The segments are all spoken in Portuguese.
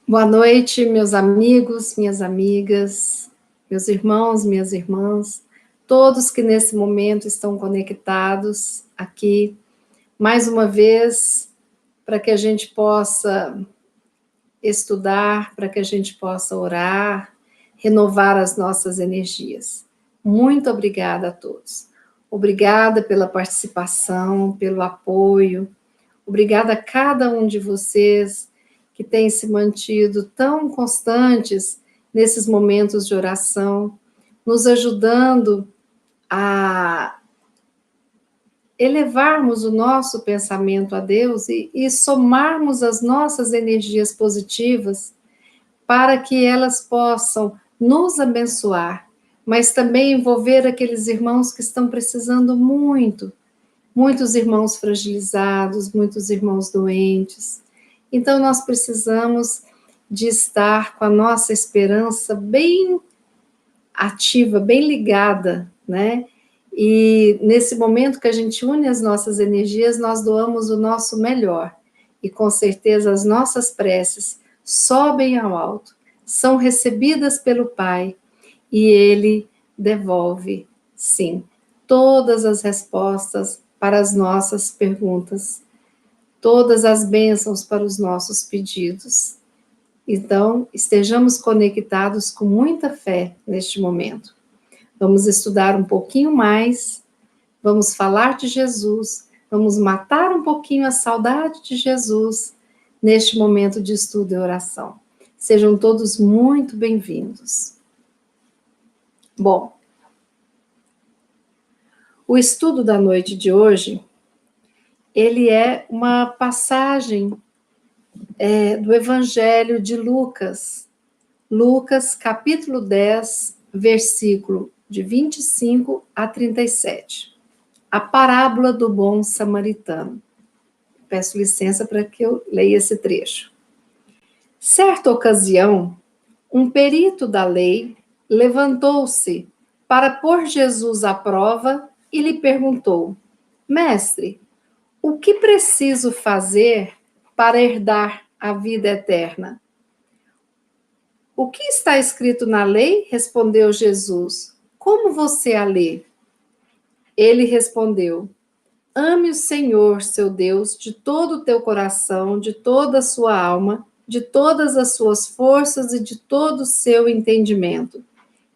Boa noite, meus amigos, minhas amigas, meus irmãos, minhas irmãs, todos que nesse momento estão conectados aqui, mais uma vez, para que a gente possa estudar, para que a gente possa orar, renovar as nossas energias. Muito obrigada a todos. Obrigada pela participação, pelo apoio. Obrigada a cada um de vocês que tem se mantido tão constantes nesses momentos de oração, nos ajudando a elevarmos o nosso pensamento a Deus e somarmos as nossas energias positivas para que elas possam nos abençoar, mas também envolver aqueles irmãos que estão precisando muito, muitos irmãos fragilizados, muitos irmãos doentes. Então, nós precisamos de estar com a nossa esperança bem ativa, bem ligada, né? E nesse momento que a gente une as nossas energias, nós doamos o nosso melhor. E com certeza as nossas preces sobem ao alto, são recebidas pelo Pai, e Ele devolve, sim, todas as respostas para as nossas perguntas, todas as bênçãos para os nossos pedidos. Então, estejamos conectados com muita fé neste momento. Vamos estudar um pouquinho mais, vamos falar de Jesus, vamos matar um pouquinho a saudade de Jesus neste momento de estudo e oração. Sejam todos muito bem-vindos. Bom, o estudo da noite de hoje, ele é uma passagem do Evangelho de Lucas. Lucas, capítulo 10, versículo de 25 a 37. A parábola do bom samaritano. Peço licença para que eu leia esse trecho. Certa ocasião, um perito da lei levantou-se para pôr Jesus à prova e lhe perguntou: Mestre, o que preciso fazer para herdar a vida eterna? O que está escrito na lei? Respondeu Jesus. Como você a lê? Ele respondeu: Ame o Senhor, seu Deus, de todo o teu coração, de toda a sua alma, de todas as suas forças e de todo o seu entendimento.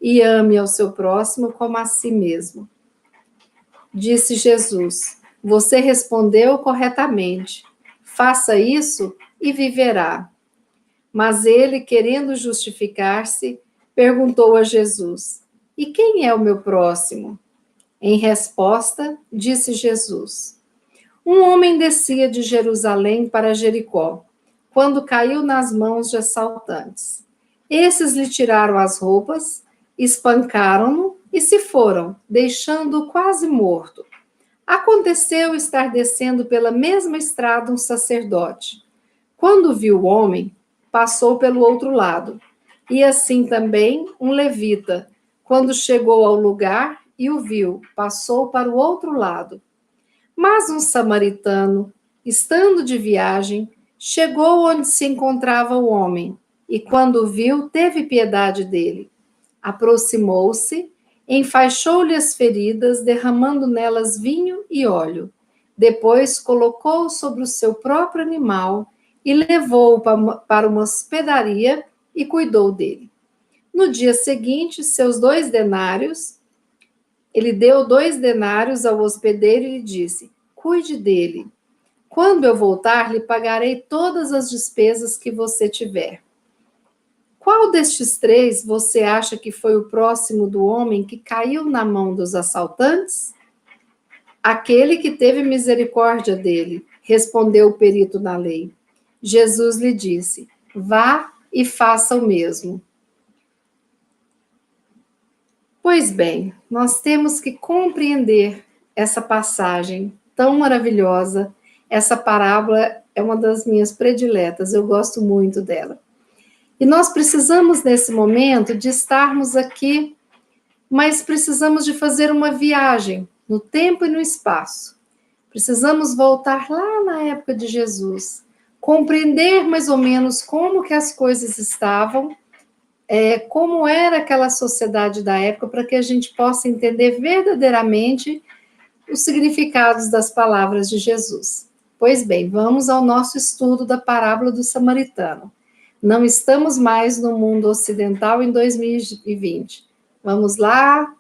E ame ao seu próximo como a si mesmo. Disse Jesus: Você respondeu corretamente. Faça isso e viverá. Mas ele, querendo justificar-se, perguntou a Jesus: E quem é o meu próximo? Em resposta, disse Jesus: Um homem descia de Jerusalém para Jericó, quando caiu nas mãos de assaltantes. Esses lhe tiraram as roupas, espancaram-no e se foram, deixando-o quase morto. Aconteceu estar descendo pela mesma estrada um sacerdote. Quando viu o homem, passou pelo outro lado. E assim também um levita, quando chegou ao lugar e o viu, passou para o outro lado. Mas um samaritano, estando de viagem, chegou onde se encontrava o homem, e quando o viu, teve piedade dele. Aproximou-se, enfaixou-lhe as feridas, derramando nelas vinho e óleo. Depois colocou-o sobre o seu próprio animal e levou-o para uma hospedaria e cuidou dele. No dia seguinte, ele deu 2 denários ao hospedeiro e lhe disse: Cuide dele. Quando eu voltar, lhe pagarei todas as despesas que você tiver. Qual destes 3 você acha que foi o próximo do homem que caiu na mão dos assaltantes? Aquele que teve misericórdia dele, respondeu o perito na lei. Jesus lhe disse: Vá e faça o mesmo. Pois bem, nós temos que compreender essa passagem tão maravilhosa. Essa parábola é uma das minhas prediletas, eu gosto muito dela. E nós precisamos, nesse momento, de estarmos aqui, mas precisamos de fazer uma viagem no tempo e no espaço. Precisamos voltar lá na época de Jesus, compreender mais ou menos como que as coisas estavam, como era aquela sociedade da época, para que a gente possa entender verdadeiramente os significados das palavras de Jesus. Pois bem, vamos ao nosso estudo da parábola do samaritano. Não estamos mais no mundo ocidental em 2020. Vamos lá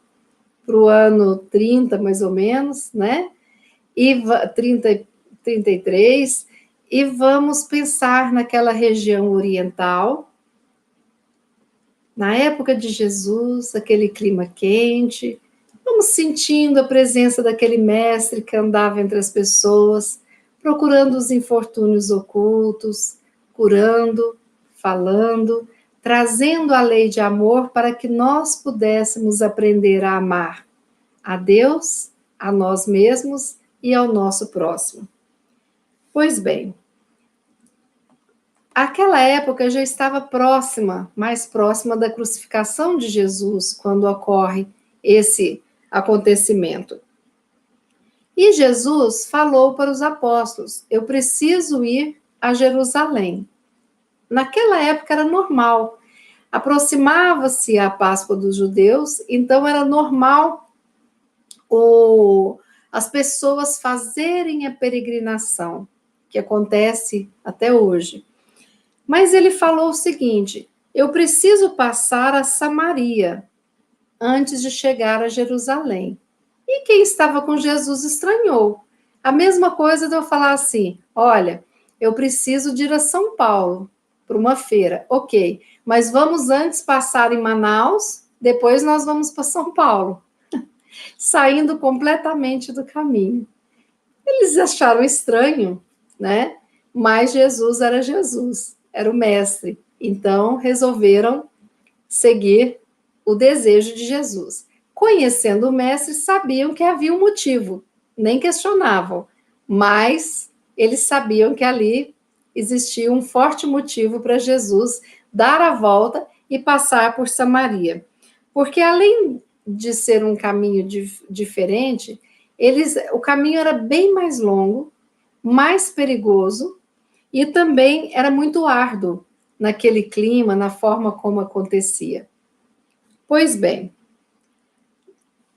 para o ano 30, mais ou menos, né? E 33, e vamos pensar naquela região oriental, na época de Jesus, aquele clima quente, vamos sentindo a presença daquele mestre que andava entre as pessoas, procurando os infortúnios ocultos, curando, falando, trazendo a lei de amor para que nós pudéssemos aprender a amar a Deus, a nós mesmos e ao nosso próximo. Pois bem, aquela época já estava próxima, mais próxima da crucificação de Jesus, quando ocorre esse acontecimento. E Jesus falou para os apóstolos: eu preciso ir a Jerusalém. Naquela época era normal, aproximava-se a Páscoa dos judeus, então era normal as pessoas fazerem a peregrinação, que acontece até hoje. Mas ele falou o seguinte: eu preciso passar a Samaria antes de chegar a Jerusalém. E quem estava com Jesus estranhou. A mesma coisa de eu falar assim: olha, eu preciso de ir a São Paulo para uma feira. Ok, mas vamos antes passar em Manaus, depois nós vamos para São Paulo. Saindo completamente do caminho. Eles acharam estranho, né? Mas Jesus era Jesus, era o mestre. Então, resolveram seguir o desejo de Jesus. Conhecendo o mestre, sabiam que havia um motivo, nem questionavam, mas eles sabiam que ali existia um forte motivo para Jesus dar a volta e passar por Samaria. Porque além de ser um caminho diferente, o caminho era bem mais longo, mais perigoso e também era muito árduo naquele clima, na forma como acontecia. Pois bem,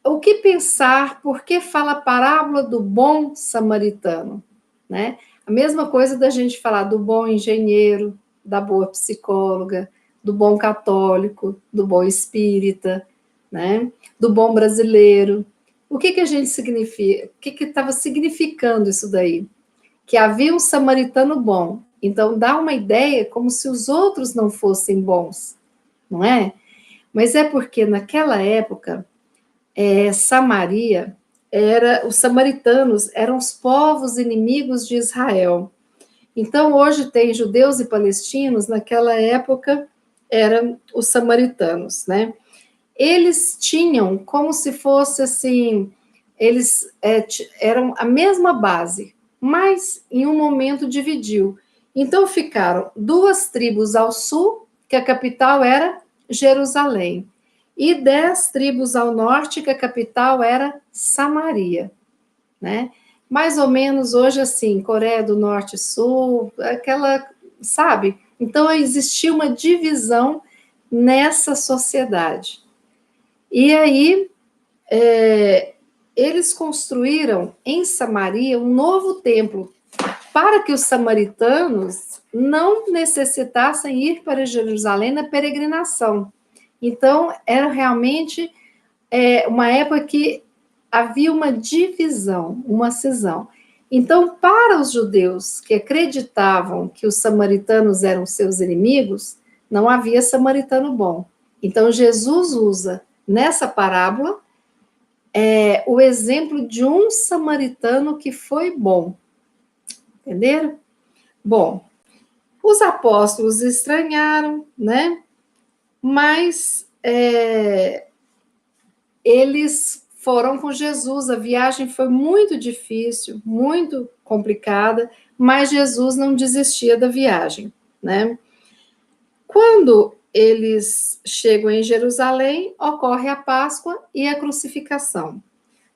o que pensar, por que fala a parábola do bom samaritano? Né? A mesma coisa da gente falar do bom engenheiro, da boa psicóloga, do bom católico, do bom espírita, né? Do bom brasileiro. O que a gente significa? O que estava significando isso daí? Que havia um samaritano bom. Então, dá uma ideia como se os outros não fossem bons, não é? Mas é porque naquela época, Samaria os samaritanos eram os povos inimigos de Israel. Então, hoje tem judeus e palestinos, naquela época eram os samaritanos, né? Eles tinham como se fosse assim, eles eram a mesma base, mas em um momento dividiu. Então ficaram duas tribos ao sul, que a capital era Jerusalém, e 10 tribos ao norte, que a capital era Samaria, né? Mais ou menos hoje assim, Coreia do Norte e Sul, aquela, sabe? Então existia uma divisão nessa sociedade. E aí, eles construíram em Samaria um novo templo, para que os samaritanos não necessitassem ir para Jerusalém na peregrinação. Então, era realmente uma época que havia uma divisão, uma cisão. Então, para os judeus que acreditavam que os samaritanos eram seus inimigos, não havia samaritano bom. Então, Jesus usa nessa parábola o exemplo de um samaritano que foi bom. Entenderam? Bom, os apóstolos estranharam, né? Mas eles foram com Jesus. A viagem foi muito difícil, muito complicada, mas Jesus não desistia da viagem, né? Quando eles chegam em Jerusalém, ocorre a Páscoa e a crucificação.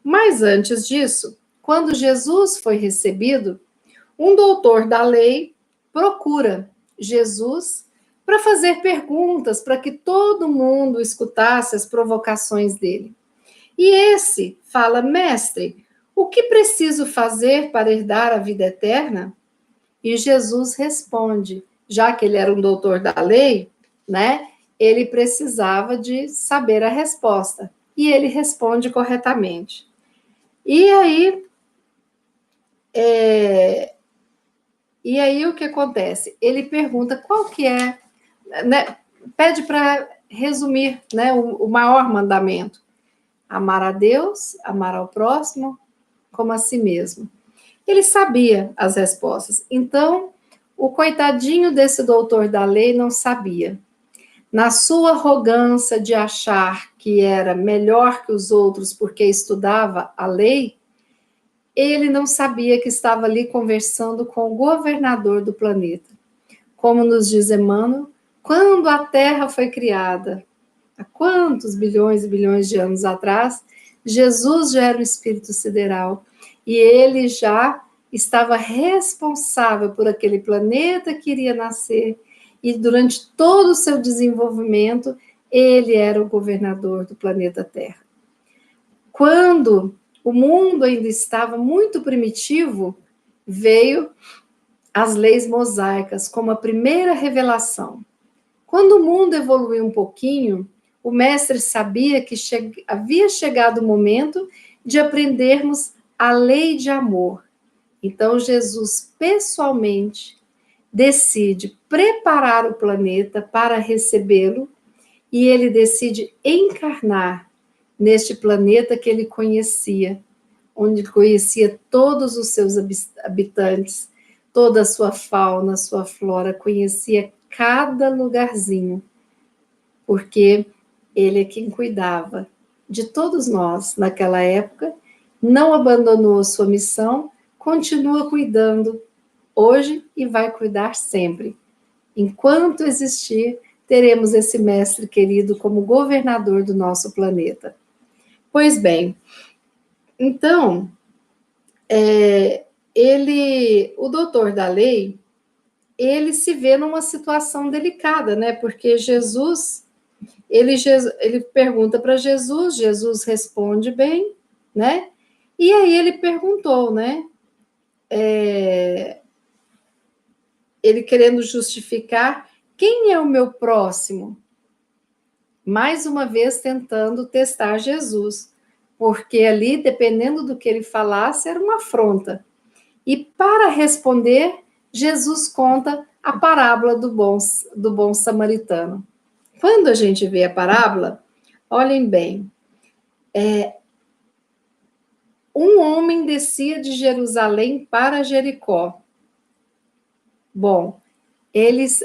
Mas antes disso, quando Jesus foi recebido, um doutor da lei procura Jesus para fazer perguntas, para que todo mundo escutasse as provocações dele. E esse fala: Mestre, o que preciso fazer para herdar a vida eterna? E Jesus responde, já que ele era um doutor da lei, né? Ele precisava de saber a resposta. E ele responde corretamente. E aí, o que acontece? Ele pergunta qual que é, né? Pede para resumir, né? O maior mandamento: amar a Deus, amar ao próximo, como a si mesmo. Ele sabia as respostas. Então, o coitadinho desse doutor da lei não sabia. Na sua arrogância de achar que era melhor que os outros porque estudava a lei, ele não sabia que estava ali conversando com o governador do planeta. Como nos diz Emmanuel, quando a Terra foi criada, há quantos bilhões e bilhões de anos atrás, Jesus já era um espírito sideral e ele já estava responsável por aquele planeta que iria nascer e durante todo o seu desenvolvimento ele era o governador do planeta Terra. Quando o mundo ainda estava muito primitivo, veio as leis mosaicas como a primeira revelação. Quando o mundo evoluiu um pouquinho, o mestre sabia que havia chegado o momento de aprendermos a lei de amor. Então, Jesus, pessoalmente, decide preparar o planeta para recebê-lo e ele decide encarnar neste planeta que ele conhecia, onde conhecia todos os seus habitantes, toda a sua fauna, sua flora, conhecia cada lugarzinho, porque ele é quem cuidava de todos nós naquela época, não abandonou a sua missão, continua cuidando hoje e vai cuidar sempre. Enquanto existir, teremos esse mestre querido como governador do nosso planeta. Pois bem, então, o doutor da lei, ele se vê numa situação delicada, né? Porque ele pergunta para Jesus, Jesus responde bem, né? E aí ele perguntou, né? Ele querendo justificar quem é o meu próximo. Mais uma vez tentando testar Jesus, porque ali, dependendo do que ele falasse, era uma afronta. E para responder, Jesus conta a parábola do bom samaritano. Quando a gente vê a parábola, olhem bem, um homem descia de Jerusalém para Jericó. Bom,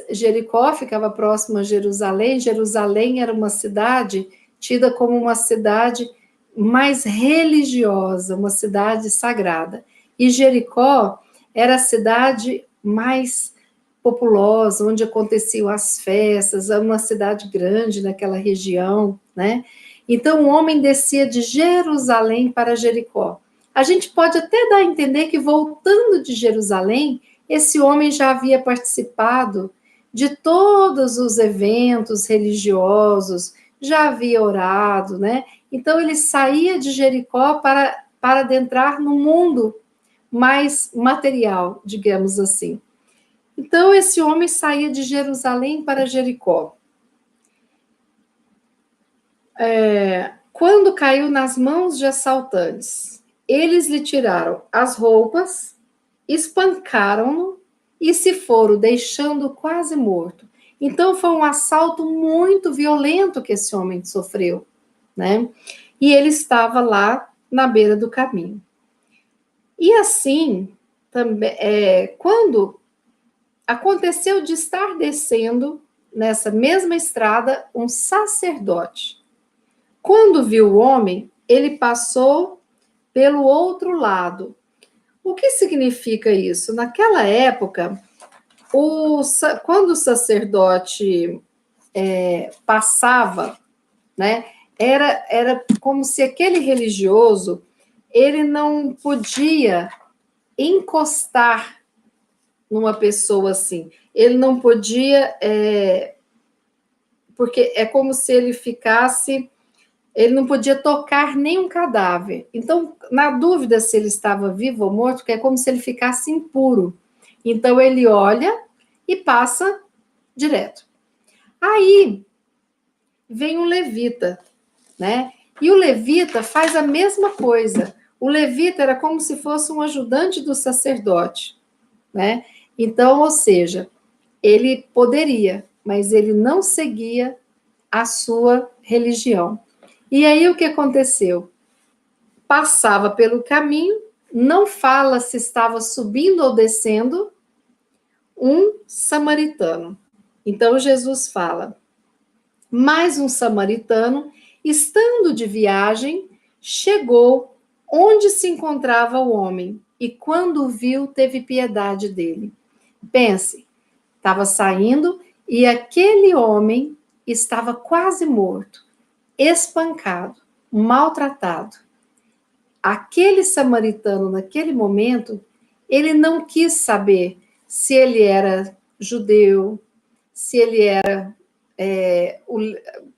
Jericó ficava próximo a Jerusalém. Jerusalém era uma cidade tida como uma cidade mais religiosa, uma cidade sagrada. E Jericó era a cidade mais populosa, onde aconteciam as festas, era uma cidade grande naquela região, né? Então, o homem descia de Jerusalém para Jericó. A gente pode até dar a entender que, voltando de Jerusalém, esse homem já havia participado de todos os eventos religiosos, já havia orado, né? Então, ele saía de Jericó para adentrar no mundo mais material, digamos assim. Então, esse homem saía de Jerusalém para Jericó. Quando caiu nas mãos de assaltantes, eles lhe tiraram as roupas, espancaram-no e se foram, deixando quase morto. Então, foi um assalto muito violento que esse homem sofreu, né? E ele estava lá na beira do caminho. E assim, também, quando aconteceu de estar descendo nessa mesma estrada um sacerdote. Quando viu o homem, ele passou pelo outro lado. O que significa isso? Naquela época, quando o sacerdote passava, né, era como se aquele religioso ele não podia encostar numa pessoa assim. Ele não podia, porque é como se ele ficasse, ele não podia tocar nenhum cadáver. Então, na dúvida se ele estava vivo ou morto, que é como se ele ficasse impuro. Então, ele olha e passa direto. Aí, vem um levita, né? E o levita faz a mesma coisa. O levita era como se fosse um ajudante do sacerdote, né? Então, ou seja, ele poderia, mas ele não seguia a sua religião. E aí o que aconteceu? Passava pelo caminho, não fala se estava subindo ou descendo, um samaritano. Então Jesus fala: mais um samaritano, estando de viagem, chegou onde se encontrava o homem, e quando o viu, teve piedade dele. Pense, estava saindo e aquele homem estava quase morto, espancado, maltratado. Aquele samaritano, naquele momento, ele não quis saber se ele era judeu, se ele era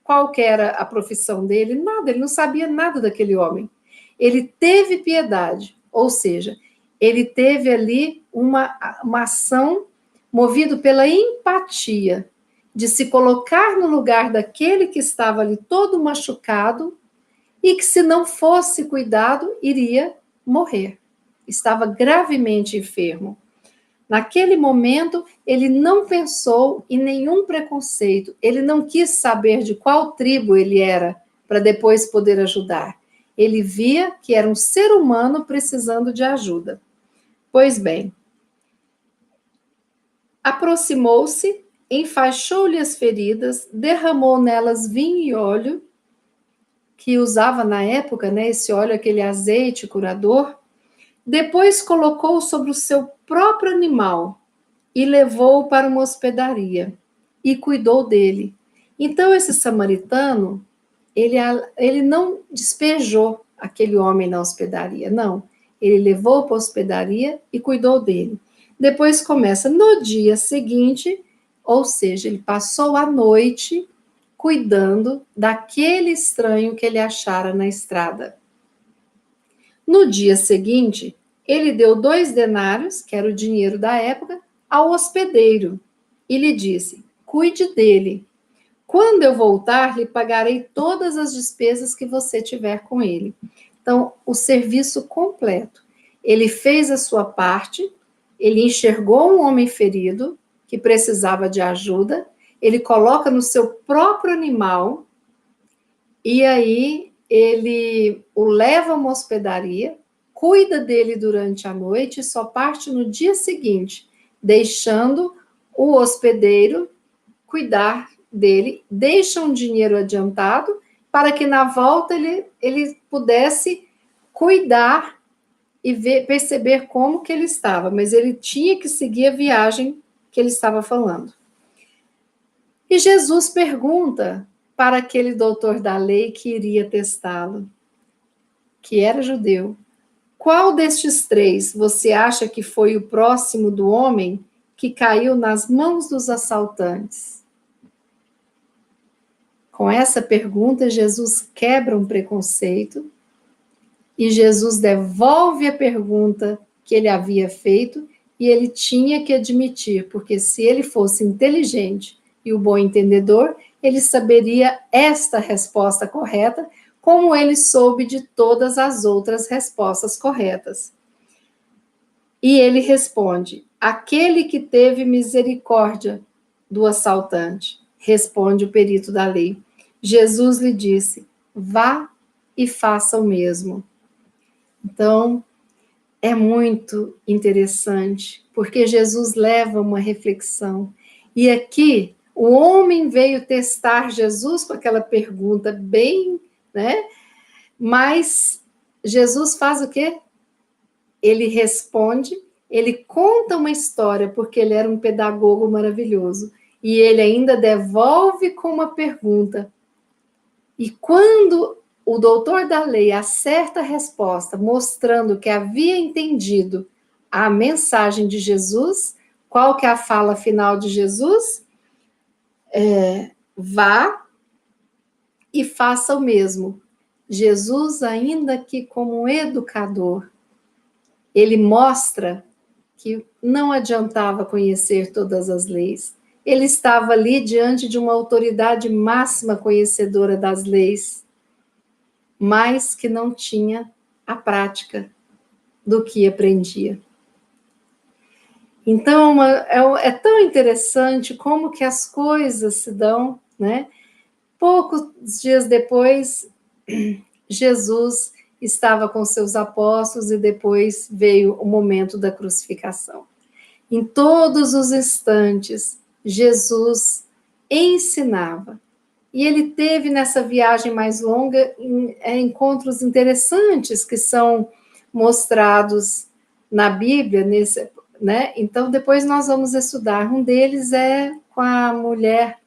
qual que era a profissão dele, nada, ele não sabia nada daquele homem. Ele teve piedade, ou seja, ele teve ali uma ação movido pela empatia, de se colocar no lugar daquele que estava ali todo machucado e que, se não fosse cuidado, iria morrer. Estava gravemente enfermo. Naquele momento, ele não pensou em nenhum preconceito, ele não quis saber de qual tribo ele era, para depois poder ajudar. Ele via que era um ser humano precisando de ajuda. Pois bem, aproximou-se, enfaixou-lhe as feridas, derramou nelas vinho e óleo, que usava na época, né, esse óleo, aquele azeite curador, depois colocou sobre o seu próprio animal e levou-o para uma hospedaria e cuidou dele. Então, esse samaritano, ele não despejou aquele homem na hospedaria, não. Ele levou para a hospedaria e cuidou dele. Depois começa no dia seguinte, ou seja, ele passou a noite cuidando daquele estranho que ele achara na estrada. No dia seguinte, ele deu 2 denários, que era o dinheiro da época, ao hospedeiro e lhe disse: cuide dele. Quando eu voltar, lhe pagarei todas as despesas que você tiver com ele. Então, o serviço completo. Ele fez a sua parte, ele enxergou um homem ferido que precisava de ajuda, ele coloca no seu próprio animal e aí ele o leva a uma hospedaria, cuida dele durante a noite e só parte no dia seguinte, deixando o hospedeiro cuidar dele, deixa um dinheiro adiantado para que na volta ele pudesse cuidar e perceber como que ele estava, mas ele tinha que seguir a viagem que ele estava falando. E Jesus pergunta para aquele doutor da lei que iria testá-lo, que era judeu: qual destes 3 você acha que foi o próximo do homem que caiu nas mãos dos assaltantes? Com essa pergunta, Jesus quebra um preconceito e Jesus devolve a pergunta que ele havia feito e ele tinha que admitir, porque se ele fosse inteligente e o bom entendedor, ele saberia esta resposta correta, como ele soube de todas as outras respostas corretas. E ele responde: aquele que teve misericórdia do assaltante, responde o perito da lei. Jesus lhe disse: vá e faça o mesmo. Então, é muito interessante, porque Jesus leva uma reflexão. E aqui, o homem veio testar Jesus com aquela pergunta bem, né? Mas Jesus faz o quê? Ele responde, ele conta uma história, porque ele era um pedagogo maravilhoso. E ele ainda devolve com uma pergunta. E quando o doutor da lei acerta a resposta, mostrando que havia entendido a mensagem de Jesus, qual que é a fala final de Jesus? Vá e faça o mesmo. Jesus, ainda que como um educador, ele mostra que não adiantava conhecer todas as leis. Ele estava ali diante de uma autoridade máxima conhecedora das leis, mas que não tinha a prática do que aprendia. Então, é tão interessante como que as coisas se dão, né? Poucos dias depois, Jesus estava com seus apóstolos e depois veio o momento da crucificação. Em todos os instantes, Jesus ensinava. E ele teve nessa viagem mais longa encontros interessantes que são mostrados na Bíblia, né? Então, depois nós vamos estudar. Um deles é com a mulher,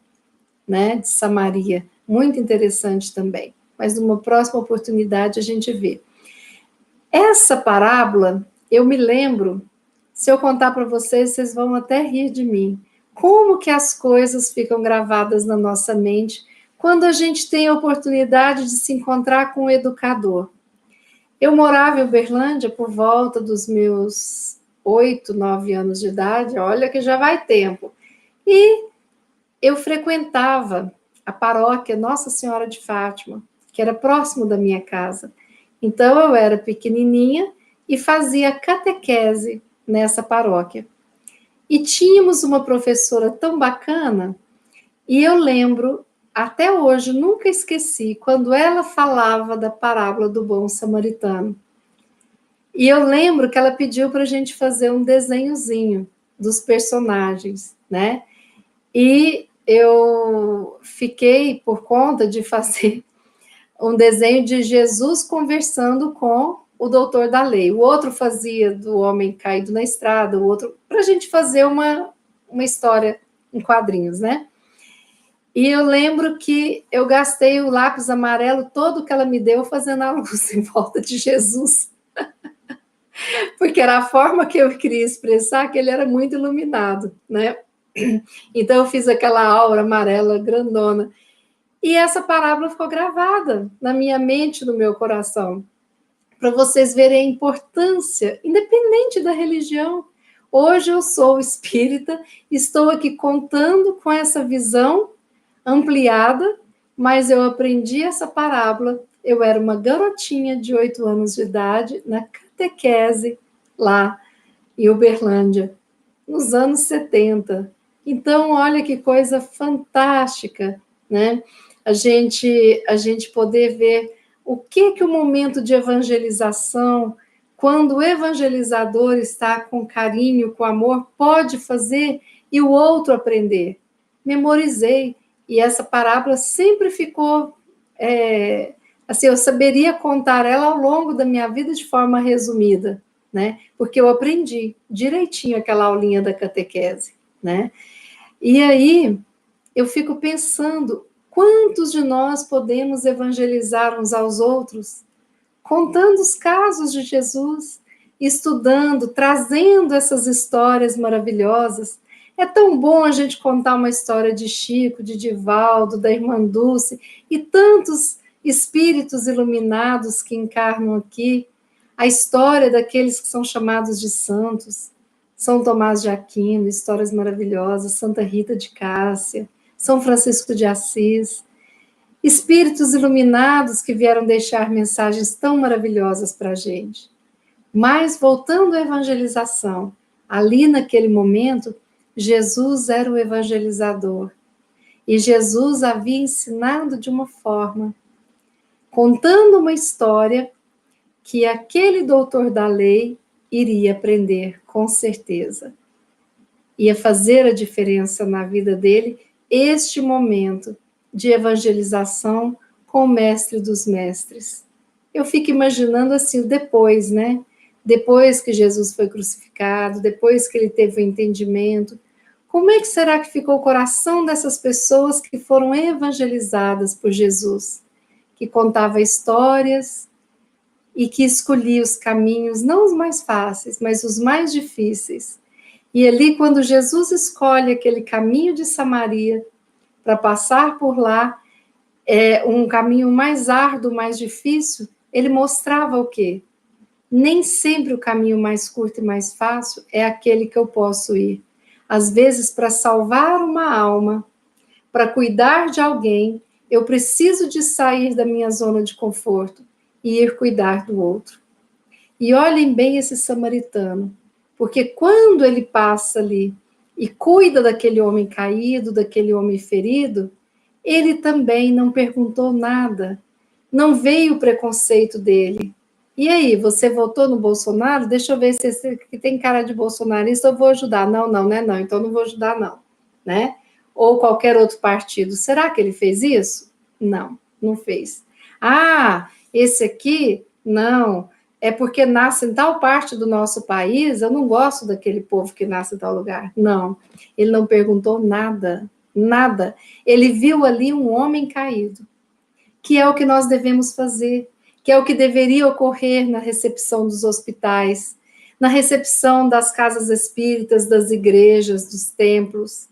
né, de Samaria. Muito interessante também. Mas numa próxima oportunidade a gente vê. Essa parábola, eu me lembro, se eu contar para vocês, vocês vão até rir de mim. Como que as coisas ficam gravadas na nossa mente quando a gente tem a oportunidade de se encontrar com um educador. Eu morava em Uberlândia por volta dos meus 8, 9 anos de idade, olha que já vai tempo. E eu frequentava a paróquia Nossa Senhora de Fátima, que era próximo da minha casa. Então, eu era pequenininha e fazia catequese nessa paróquia. E tínhamos uma professora tão bacana, e eu lembro, até hoje, nunca esqueci, quando ela falava da parábola do bom samaritano. E eu lembro que ela pediu para a gente fazer um desenhozinho dos personagens, né? E eu fiquei por conta de fazer um desenho de Jesus conversando com o doutor da lei. O outro fazia do homem caído na estrada, o outro para a gente fazer uma história em quadrinhos, né? E eu lembro que eu gastei o lápis amarelo todo que ela me deu fazendo a luz em volta de Jesus. Porque era a forma que eu queria expressar que ele era muito iluminado, né? Então eu fiz aquela aura amarela grandona. E essa parábola ficou gravada na minha mente, no meu coração, para vocês verem a importância, independente da religião. Hoje eu sou espírita, estou aqui contando com essa visão ampliada, mas eu aprendi essa parábola. Eu era uma garotinha de 8 anos de idade, na catequese, lá em Uberlândia, nos anos 70. Então, olha que coisa fantástica, né? A gente poder ver o que o momento de evangelização, quando o evangelizador está com carinho, com amor, pode fazer e o outro aprender. Memorizei, e essa parábola sempre ficou, assim, eu saberia contar ela ao longo da minha vida de forma resumida, né? Porque eu aprendi direitinho aquela aulinha da catequese, né? E aí eu fico pensando, quantos de nós podemos evangelizar uns aos outros, contando os casos de Jesus, estudando, trazendo essas histórias maravilhosas. É tão bom a gente contar uma história de Chico, de Divaldo, da irmã Dulce, e tantos espíritos iluminados que encarnam aqui, a história daqueles que são chamados de santos, São Tomás de Aquino, histórias maravilhosas, Santa Rita de Cássia, São Francisco de Assis, espíritos iluminados que vieram deixar mensagens tão maravilhosas para a gente. Mas, voltando à evangelização, ali naquele momento, Jesus era o evangelizador. E Jesus havia ensinado de uma forma, contando uma história que aquele doutor da lei iria aprender, com certeza. Ia fazer a diferença na vida dele, este momento de evangelização com o mestre dos mestres. Eu fico imaginando assim, depois, né? Depois que Jesus foi crucificado, depois que ele teve o entendimento, como é que será que ficou o coração dessas pessoas que foram evangelizadas por Jesus? Que contava histórias e que escolhia os caminhos, não os mais fáceis, mas os mais difíceis. E ali, quando Jesus escolhe aquele caminho de Samaria para passar por lá, um caminho mais árduo, mais difícil, ele mostrava o quê? Nem sempre o caminho mais curto e mais fácil é aquele que eu posso ir. Às vezes, para salvar uma alma, para cuidar de alguém, eu preciso de sair da minha zona de conforto e ir cuidar do outro. E olhem bem esse samaritano, porque quando ele passa ali e cuida daquele homem caído, daquele homem ferido, ele também não perguntou nada, não veio o preconceito dele. E aí, você votou no Bolsonaro? Deixa eu ver se esse que tem cara de bolsonarista, eu vou ajudar. Não, não, né? Não, então não vou ajudar, não. Né? Ou qualquer outro partido. Será que ele fez isso? Não, não fez. Ah, esse aqui? Não. É porque nasce em tal parte do nosso país, eu não gosto daquele povo que nasce em tal lugar. Não, ele não perguntou nada, nada. Ele viu ali um homem caído, que é o que nós devemos fazer, que é o que deveria ocorrer na recepção dos hospitais, na recepção das casas espíritas, das igrejas, dos templos,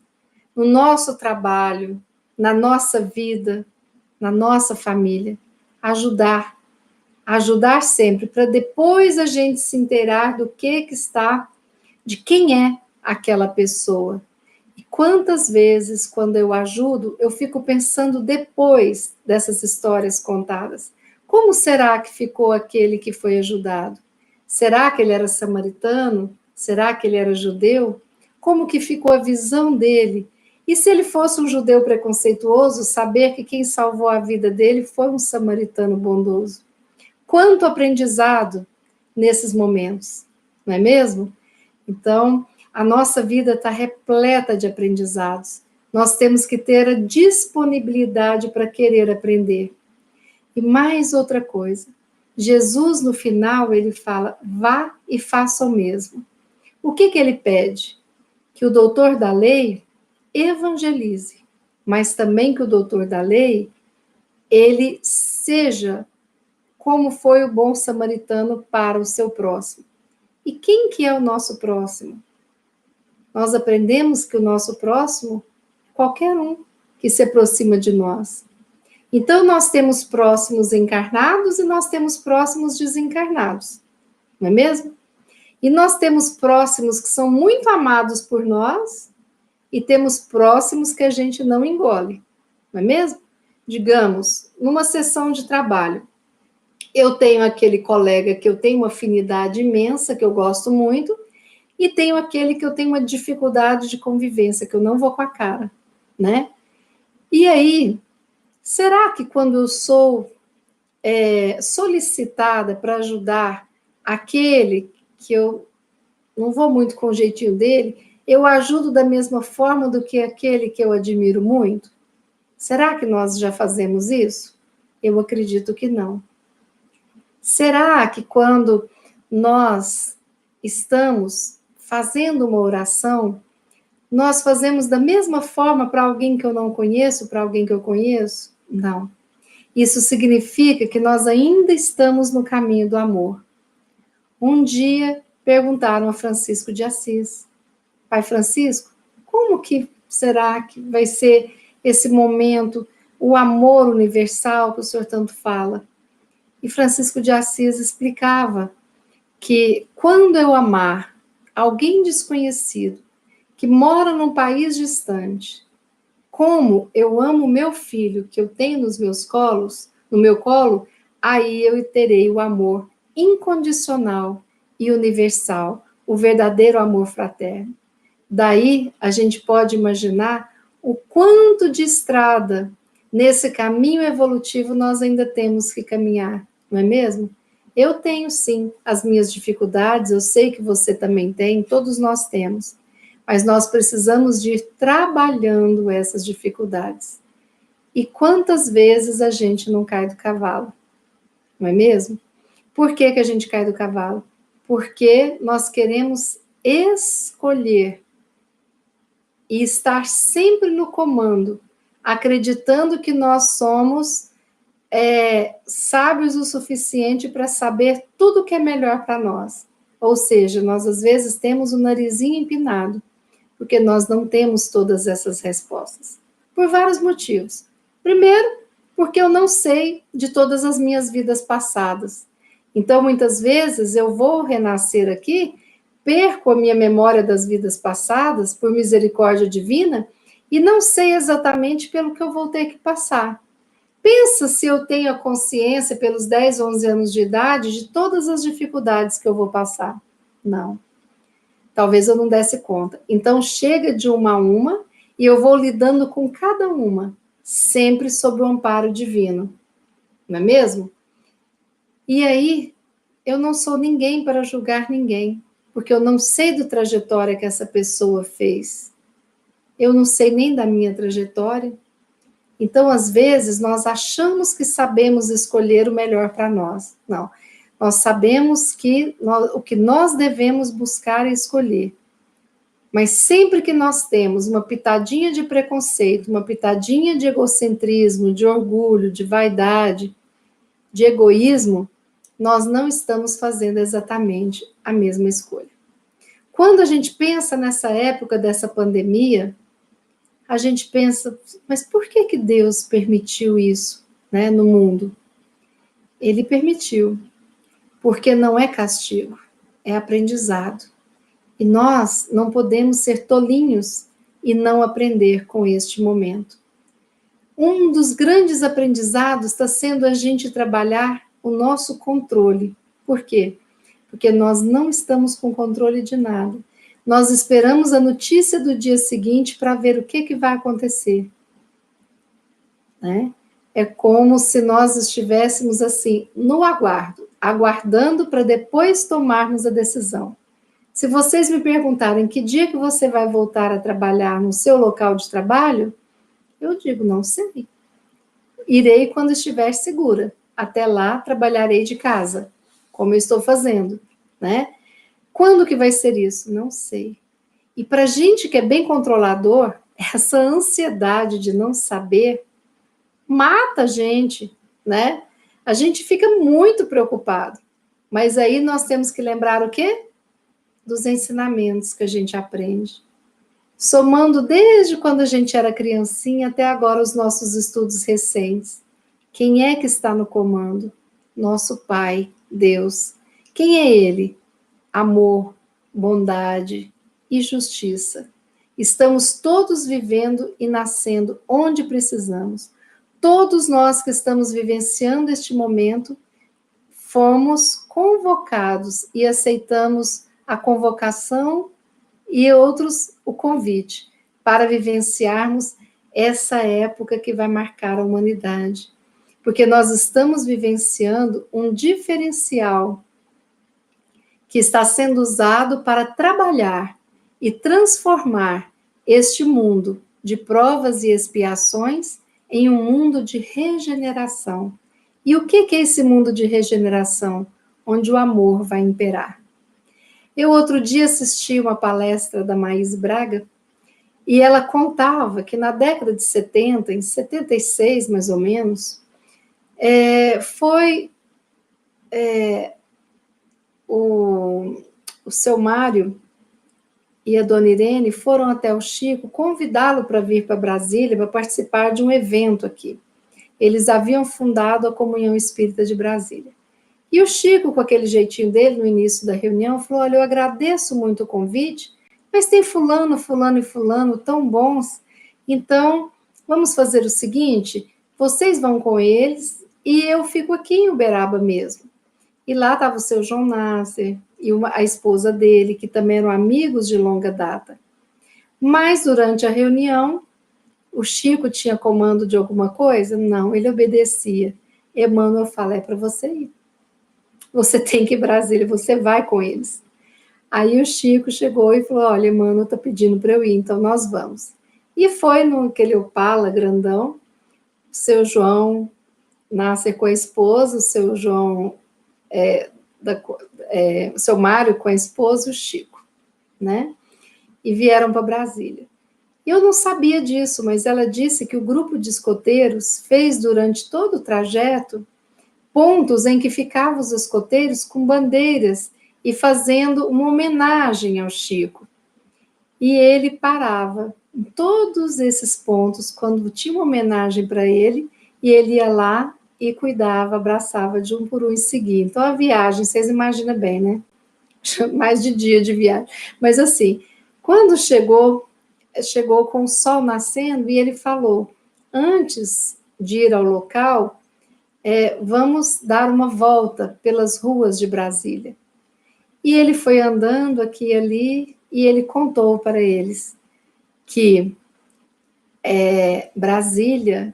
no nosso trabalho, na nossa vida, na nossa família. Ajudar sempre, para depois a gente se inteirar do que está, de quem é aquela pessoa. E quantas vezes, quando eu ajudo, eu fico pensando depois dessas histórias contadas. Como será que ficou aquele que foi ajudado? Será que ele era samaritano? Será que ele era judeu? Como que ficou a visão dele? E se ele fosse um judeu preconceituoso, saber que quem salvou a vida dele foi um samaritano bondoso. Quanto aprendizado nesses momentos, não é mesmo? Então, a nossa vida está repleta de aprendizados. Nós temos que ter a disponibilidade para querer aprender. E mais outra coisa, Jesus, no final, ele fala, vá e faça o mesmo. O que ele pede? Que o doutor da lei evangelize, mas também que o doutor da lei, ele seja como foi o bom samaritano para o seu próximo. E quem que é o nosso próximo? Nós aprendemos que o nosso próximo é qualquer um que se aproxima de nós. Então, nós temos próximos encarnados e nós temos próximos desencarnados, não é mesmo? E nós temos próximos que são muito amados por nós e temos próximos que a gente não engole, não é mesmo? Digamos, numa sessão de trabalho, eu tenho aquele colega que eu tenho uma afinidade imensa, que eu gosto muito, e tenho aquele que eu tenho uma dificuldade de convivência, que eu não vou com a cara, né? E aí, será que quando eu sou solicitada para ajudar aquele que eu não vou muito com o jeitinho dele, eu ajudo da mesma forma do que aquele que eu admiro muito? Será que nós já fazemos isso? Eu acredito que não. Será que quando nós estamos fazendo uma oração, nós fazemos da mesma forma para alguém que eu não conheço, para alguém que eu conheço? Não. Isso significa que nós ainda estamos no caminho do amor. Um dia perguntaram a Francisco de Assis, Pai Francisco, como que será que vai ser esse momento, o amor universal que o senhor tanto fala? E Francisco de Assis explicava que quando eu amar alguém desconhecido, que mora num país distante, como eu amo meu filho que eu tenho nos meus colos, no meu colo, aí eu terei o amor incondicional e universal, o verdadeiro amor fraterno. Daí a gente pode imaginar o quanto de estrada nesse caminho evolutivo nós ainda temos que caminhar, não é mesmo? Eu tenho sim as minhas dificuldades, eu sei que você também tem, todos nós temos, mas nós precisamos de ir trabalhando essas dificuldades. E quantas vezes a gente não cai do cavalo, não é mesmo? Por que a gente cai do cavalo? Porque nós queremos escolher e estar sempre no comando, acreditando que nós somos sábios o suficiente para saber tudo que é melhor para nós. Ou seja, nós às vezes temos o narizinho empinado, porque nós não temos todas essas respostas. Por vários motivos. Primeiro, porque eu não sei de todas as minhas vidas passadas. Então, muitas vezes, eu vou renascer aqui, perco a minha memória das vidas passadas, por misericórdia divina, e não sei exatamente pelo que eu vou ter que passar. Pensa se eu tenho a consciência, pelos 10, 11 anos de idade, de todas as dificuldades que eu vou passar. Não. Talvez eu não desse conta. Então, chega de uma a uma, e eu vou lidando com cada uma, sempre sob o amparo divino. Não é mesmo? E aí, eu não sou ninguém para julgar ninguém, porque eu não sei da trajetória que essa pessoa fez. Eu não sei nem da minha trajetória. Então, às vezes, nós achamos que sabemos escolher o melhor para nós. Não. Nós sabemos que o que nós devemos buscar e escolher. Mas sempre que nós temos uma pitadinha de preconceito, uma pitadinha de egocentrismo, de orgulho, de vaidade, de egoísmo, nós não estamos fazendo exatamente a mesma escolha. Quando a gente pensa nessa época dessa pandemia, a gente pensa, mas por que que Deus permitiu isso, né, no mundo? Ele permitiu, porque não é castigo, é aprendizado. E nós não podemos ser tolinhos e não aprender com este momento. Um dos grandes aprendizados está sendo a gente trabalhar o nosso controle. Por quê? Porque nós não estamos com controle de nada. Nós esperamos a notícia do dia seguinte para ver o que vai acontecer. Né? É como se nós estivéssemos assim, no aguardo, aguardando para depois tomarmos a decisão. Se vocês me perguntarem que dia que você vai voltar a trabalhar no seu local de trabalho, eu digo, não sei. Irei quando estiver segura. Até lá, trabalharei de casa, como eu estou fazendo, né? Quando que vai ser isso? Não sei. E para gente que é bem controlador, essa ansiedade de não saber mata a gente, né? A gente fica muito preocupado. Mas aí nós temos que lembrar o quê? Dos ensinamentos que a gente aprende. Somando desde quando a gente era criancinha até agora os nossos estudos recentes. Quem é que está no comando? Nosso Pai, Deus. Quem é Ele? Amor, bondade e justiça. Estamos todos vivendo e nascendo onde precisamos. Todos nós que estamos vivenciando este momento, fomos convocados e aceitamos a convocação e outros o convite para vivenciarmos essa época que vai marcar a humanidade. Porque nós estamos vivenciando um diferencial que está sendo usado para trabalhar e transformar este mundo de provas e expiações em um mundo de regeneração. E o que é esse mundo de regeneração? Onde o amor vai imperar. Eu outro dia assisti uma palestra da Maís Braga e ela contava que na década de 70, em 76 mais ou menos, o seu Mário e a dona Irene foram até o Chico convidá-lo para vir para Brasília para participar de um evento aqui. Eles haviam fundado a Comunhão Espírita de Brasília. E o Chico, com aquele jeitinho dele, no início da reunião, falou, olha, eu agradeço muito o convite, mas tem fulano, fulano e fulano tão bons, então vamos fazer o seguinte, vocês vão com eles e eu fico aqui em Uberaba mesmo. E lá estava o seu João Nasser e a esposa dele, que também eram amigos de longa data. Mas durante a reunião, o Chico tinha comando de alguma coisa? Não, ele obedecia. Emmanuel fala, é para você ir. Você tem que ir para Brasília, você vai com eles. Aí o Chico chegou e falou, olha, Emmanuel está pedindo para eu ir, então nós vamos. E foi naquele Opala grandão, o seu João Nascer com a esposa, o seu João, o seu Mário com a esposa e o Chico, né? E vieram para Brasília. Eu não sabia disso, mas ela disse que o grupo de escoteiros fez durante todo o trajeto pontos em que ficavam os escoteiros com bandeiras e fazendo uma homenagem ao Chico. E ele parava em todos esses pontos, quando tinha uma homenagem para ele, e ele ia lá e cuidava, abraçava de um por um e seguia. Então, a viagem, vocês imaginam bem, né? Mais de dia de viagem. Mas, assim, quando chegou com o sol nascendo e ele falou, antes de ir ao local, vamos dar uma volta pelas ruas de Brasília. E ele foi andando aqui e ali, e ele contou para eles que Brasília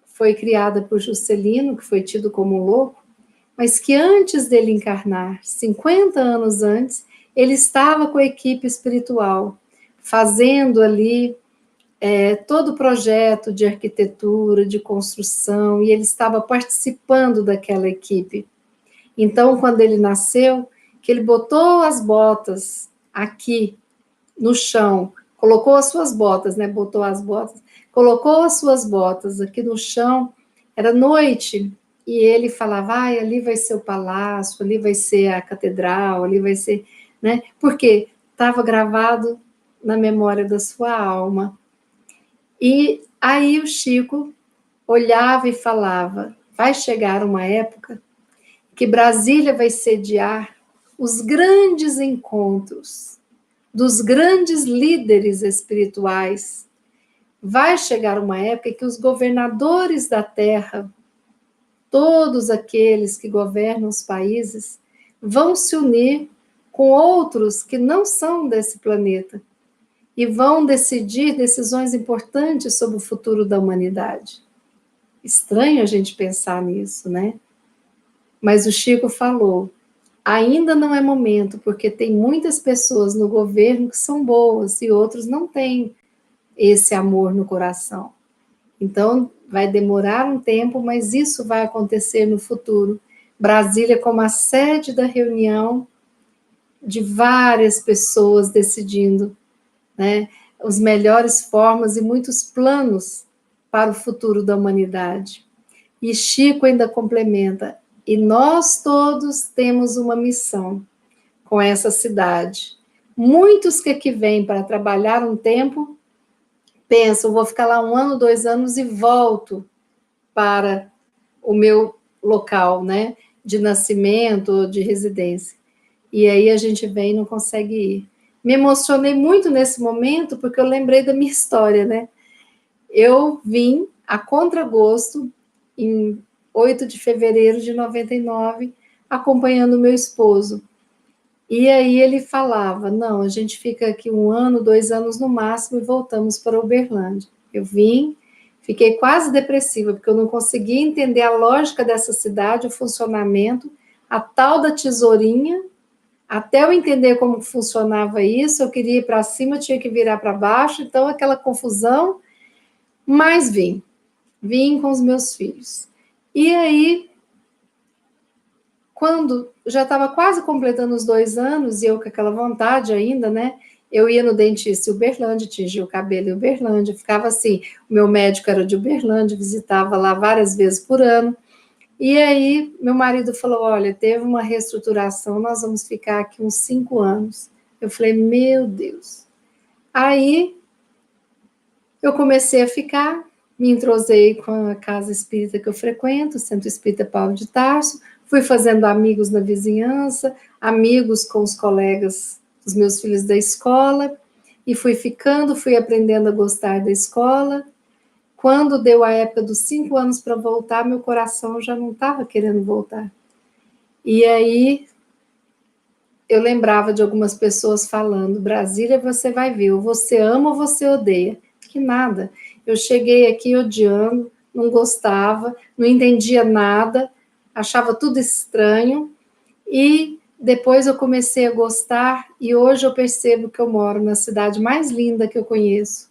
foi criada por Juscelino, que foi tido como um louco, mas que antes dele encarnar, 50 anos antes, ele estava com a equipe espiritual, fazendo ali todo o projeto de arquitetura, de construção, e ele estava participando daquela equipe. Então, quando ele nasceu, que ele botou as botas aqui no chão, colocou as suas botas, né? Botou as botas, colocou as suas botas aqui no chão, era noite, e ele falava, ali vai ser o palácio, ali vai ser a catedral, ali vai ser, né? Porque estava gravado na memória da sua alma. E aí o Chico olhava e falava, vai chegar uma época que Brasília vai sediar os grandes encontros dos grandes líderes espirituais. Vai chegar uma época que os governadores da terra, todos aqueles que governam os países, vão se unir com outros que não são desse planeta e vão decidir decisões importantes sobre o futuro da humanidade. Estranho a gente pensar nisso, né? Mas o Chico falou, ainda não é momento, porque tem muitas pessoas no governo que são boas e outros não têm esse amor no coração. Então, vai demorar um tempo, mas isso vai acontecer no futuro. Brasília como a sede da reunião de várias pessoas decidindo, né, as melhores formas e muitos planos para o futuro da humanidade. E Chico ainda complementa, e nós todos temos uma missão com essa cidade. Muitos que aqui vêm para trabalhar um tempo, pensam, vou ficar lá 1 ano, 2 anos e volto para o meu local, né, de nascimento ou de residência. E aí a gente vem e não consegue ir. Me emocionei muito nesse momento, porque eu lembrei da minha história, né? Eu vim a contragosto, em 8 de fevereiro de 99, acompanhando o meu esposo. E aí ele falava, não, a gente fica aqui 1 ano, 2 anos no máximo e voltamos para Uberlândia. Eu vim, fiquei quase depressiva, porque eu não conseguia entender a lógica dessa cidade, o funcionamento, a tal da tesourinha. Até eu entender como funcionava isso, eu queria ir para cima, tinha que virar para baixo, então aquela confusão, mas vim com os meus filhos. E aí, quando já estava quase completando os 2 anos, e eu com aquela vontade ainda, né? Eu ia no dentista em Uberlândia, tingia o cabelo em Uberlândia, ficava assim, o meu médico era de Uberlândia, visitava lá várias vezes por ano. E aí, meu marido falou, olha, teve uma reestruturação, nós vamos ficar aqui uns 5 anos. Eu falei, meu Deus. Aí, eu comecei a ficar, me entrosei com a casa espírita que eu frequento, o Centro Espírita Paulo de Tarso, fui fazendo amigos na vizinhança, amigos com os colegas dos meus filhos da escola, e fui ficando, fui aprendendo a gostar da escola. Quando deu a época dos 5 anos para voltar, meu coração já não estava querendo voltar. E aí, eu lembrava de algumas pessoas falando, Brasília você vai ver, ou você ama ou você odeia. Que nada. Eu cheguei aqui odiando, não gostava, não entendia nada, achava tudo estranho, e depois eu comecei a gostar, e hoje eu percebo que eu moro na cidade mais linda que eu conheço,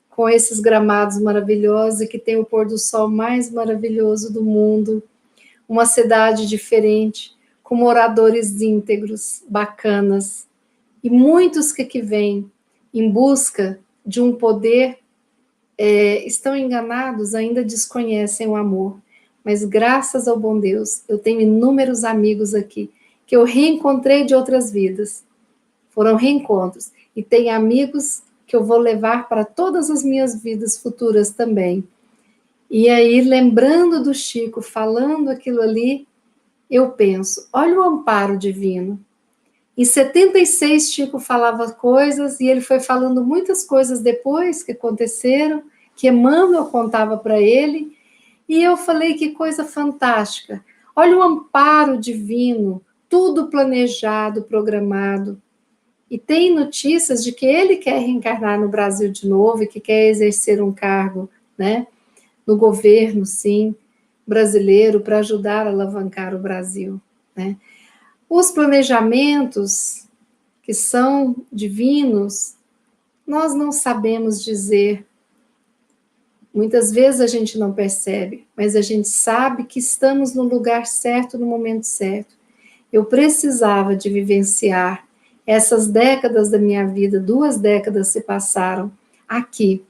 com esses gramados maravilhosos, e que tem o pôr do sol mais maravilhoso do mundo, uma cidade diferente, com moradores íntegros, bacanas, e muitos que vêm em busca de um poder estão enganados, ainda desconhecem o amor. Mas graças ao bom Deus, eu tenho inúmeros amigos aqui que eu reencontrei de outras vidas. Foram reencontros. E tem amigos que eu vou levar para todas as minhas vidas futuras também. E aí, lembrando do Chico, falando aquilo ali, eu penso, olha o amparo divino. Em 76, Chico falava coisas, e ele foi falando muitas coisas depois que aconteceram, que Emmanuel contava para ele, e eu falei, que coisa fantástica. Olha o amparo divino, tudo planejado, programado. E tem notícias de que ele quer reencarnar no Brasil de novo e que quer exercer um cargo, né, no governo, sim, brasileiro, para ajudar a alavancar o Brasil, né? Os planejamentos que são divinos, nós não sabemos dizer. Muitas vezes a gente não percebe, mas a gente sabe que estamos no lugar certo, no momento certo. Eu precisava de vivenciar essas décadas da minha vida, 2 décadas se passaram aqui.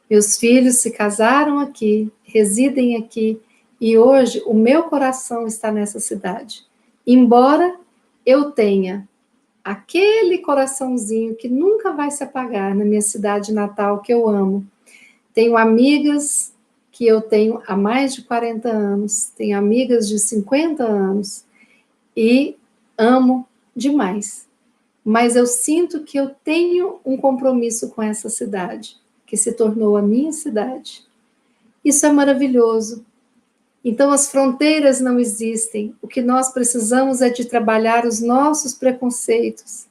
Meus filhos se casaram aqui, residem aqui, e hoje o meu coração está nessa cidade. Embora eu tenha aquele coraçãozinho que nunca vai se apagar na minha cidade natal, que eu amo. Tenho amigas que eu tenho há mais de 40 anos, tenho amigas de 50 anos, e amo demais. Mas eu sinto que eu tenho um compromisso com essa cidade, que se tornou a minha cidade. Isso é maravilhoso. Então, as fronteiras não existem. O que nós precisamos é de trabalhar os nossos preconceitos.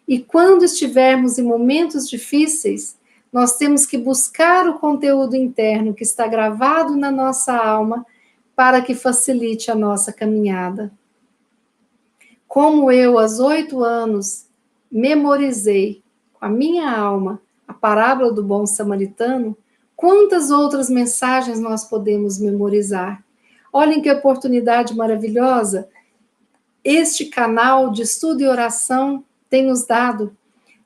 E quando estivermos em momentos difíceis, nós temos que buscar o conteúdo interno que está gravado na nossa alma para que facilite a nossa caminhada. Como eu, aos 8 anos, memorizei com a minha alma a parábola do bom samaritano, quantas outras mensagens nós podemos memorizar? Olhem que oportunidade maravilhosa este canal de estudo e oração tem nos dado,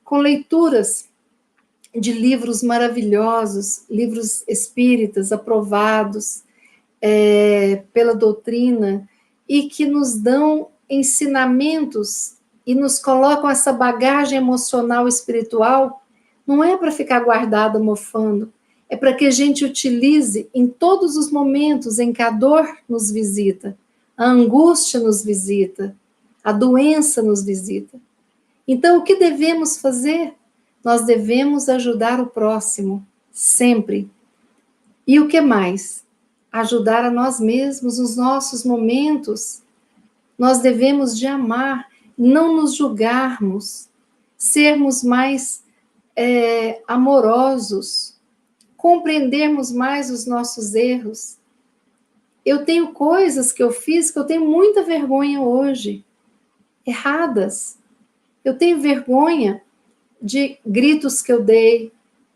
com leituras de livros maravilhosos, livros espíritas aprovados pela doutrina, e que nos dão ensinamentos e nos colocam essa bagagem emocional e espiritual. Não é para ficar guardada mofando, é para que a gente utilize em todos os momentos em que a dor nos visita, a angústia nos visita, a doença nos visita. Então, o que devemos fazer? Nós devemos ajudar o próximo, sempre. E o que mais? Ajudar a nós mesmos nos nossos momentos. Nós devemos de amar, não nos julgarmos, sermos mais amorosos, compreendermos mais os nossos erros. Eu tenho coisas que eu fiz que eu tenho muita vergonha hoje, erradas. Eu tenho vergonha de gritos que eu dei,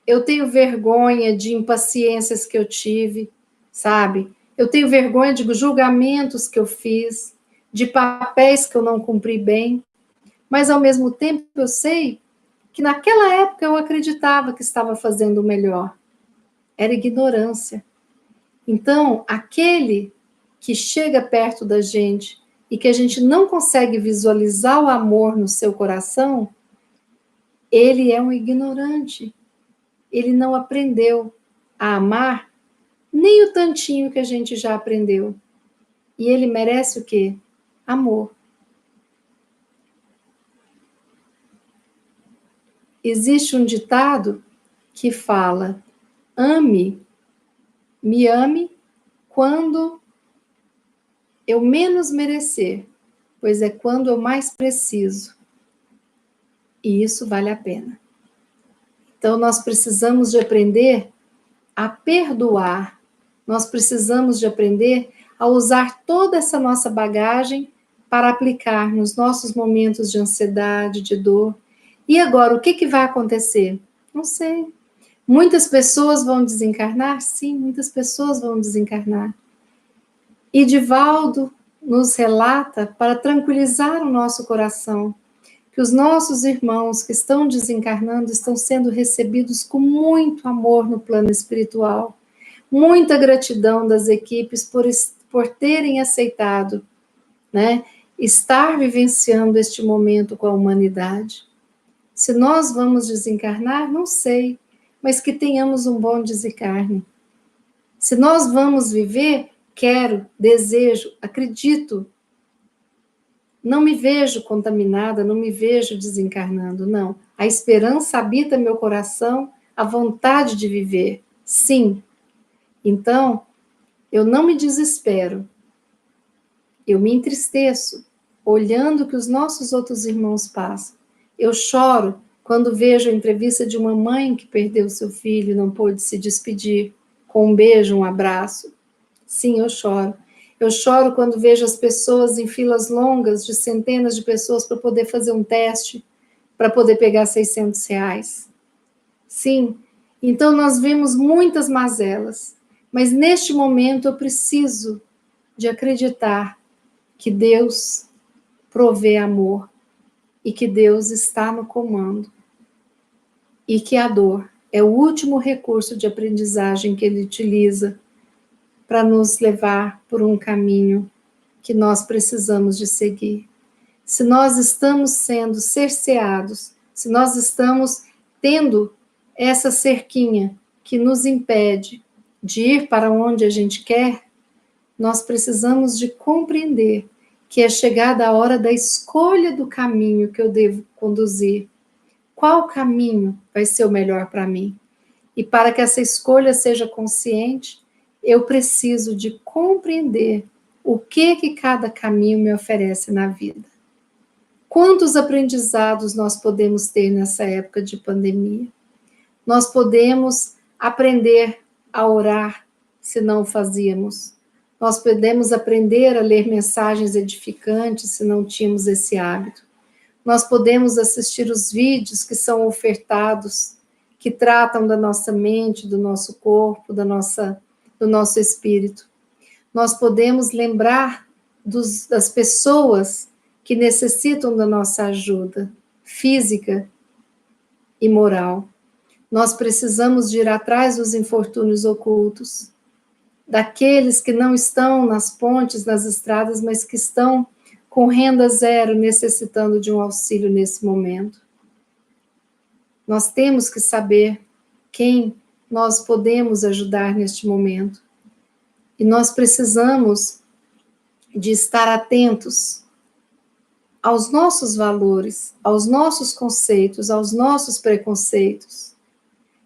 eu tenho vergonha de impaciências que eu tive, sabe? Eu tenho vergonha de julgamentos que eu fiz, de papéis que eu não cumpri bem, mas ao mesmo tempo eu sei que naquela época eu acreditava que estava fazendo o melhor. Era ignorância. Então, aquele que chega perto da gente e que a gente não consegue visualizar o amor no seu coração, ele é um ignorante. Ele não aprendeu a amar nem o tantinho que a gente já aprendeu. E ele merece o quê? Amor. Existe um ditado que fala: me ame quando eu menos merecer, pois é quando eu mais preciso. E isso vale a pena. Então, nós precisamos de aprender a perdoar. Nós precisamos de aprender a usar toda essa nossa bagagem para aplicar nos nossos momentos de ansiedade, de dor. E agora, o que vai acontecer? Não sei. Muitas pessoas vão desencarnar? Sim, muitas pessoas vão desencarnar. E Divaldo nos relata, para tranquilizar o nosso coração, que os nossos irmãos que estão desencarnando estão sendo recebidos com muito amor no plano espiritual. Muita gratidão das equipes por terem aceitado, né? estar vivenciando este momento com a humanidade. Se nós vamos desencarnar, não sei, mas que tenhamos um bom desencarne. Se nós vamos viver, quero, desejo, acredito. Não me vejo contaminada, não me vejo desencarnando, não. A esperança habita meu coração, a vontade de viver, sim. Então, eu não me desespero, eu me entristeço, olhando o que os nossos outros irmãos passam. Eu choro quando vejo a entrevista de uma mãe que perdeu seu filho e não pôde se despedir com um beijo, um abraço. Sim, eu choro. Eu choro quando vejo as pessoas em filas longas de centenas de pessoas para poder fazer um teste, para poder pegar R$ 600. Sim, então nós vemos muitas mazelas, mas neste momento eu preciso de acreditar que Deus provê amor e que Deus está no comando e que a dor é o último recurso de aprendizagem que Ele utiliza para nos levar por um caminho que nós precisamos de seguir. Se nós estamos sendo cerceados, se nós estamos tendo essa cerquinha que nos impede de ir para onde a gente quer, nós precisamos de compreender que é chegada a hora da escolha do caminho que eu devo conduzir. Qual caminho vai ser o melhor para mim? E para que essa escolha seja consciente, eu preciso de compreender o que cada caminho me oferece na vida. Quantos aprendizados nós podemos ter nessa época de pandemia? Nós podemos aprender a orar, se não o fazíamos. Nós podemos aprender a ler mensagens edificantes, se não tínhamos esse hábito. Nós podemos assistir os vídeos que são ofertados, que tratam da nossa mente, do nosso corpo, do nosso espírito. Nós podemos lembrar das pessoas que necessitam da nossa ajuda física e moral. Nós precisamos de ir atrás dos infortúnios ocultos, daqueles que não estão nas pontes, nas estradas, mas que estão com renda zero, necessitando de um auxílio nesse momento. Nós temos que saber quem nós podemos ajudar neste momento. E nós precisamos de estar atentos aos nossos valores, aos nossos conceitos, aos nossos preconceitos,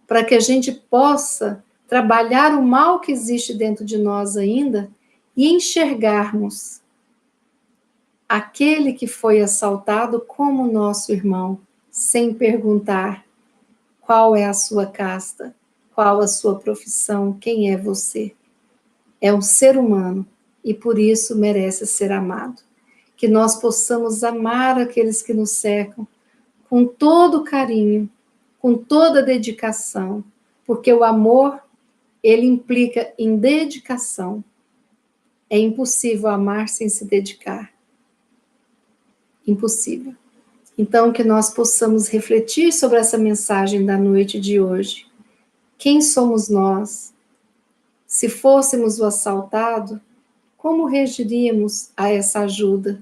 para que a gente possa trabalhar o mal que existe dentro de nós ainda e enxergarmos aquele que foi assaltado como nosso irmão, sem perguntar qual é a sua casta, qual a sua profissão, quem é você. É um ser humano e por isso merece ser amado. Que nós possamos amar aqueles que nos cercam com todo carinho, com toda dedicação, porque o amor, ele implica em dedicação. É impossível amar sem se dedicar. Impossível. Então, que nós possamos refletir sobre essa mensagem da noite de hoje. Quem somos nós? Se fôssemos o assaltado, como reagiríamos a essa ajuda?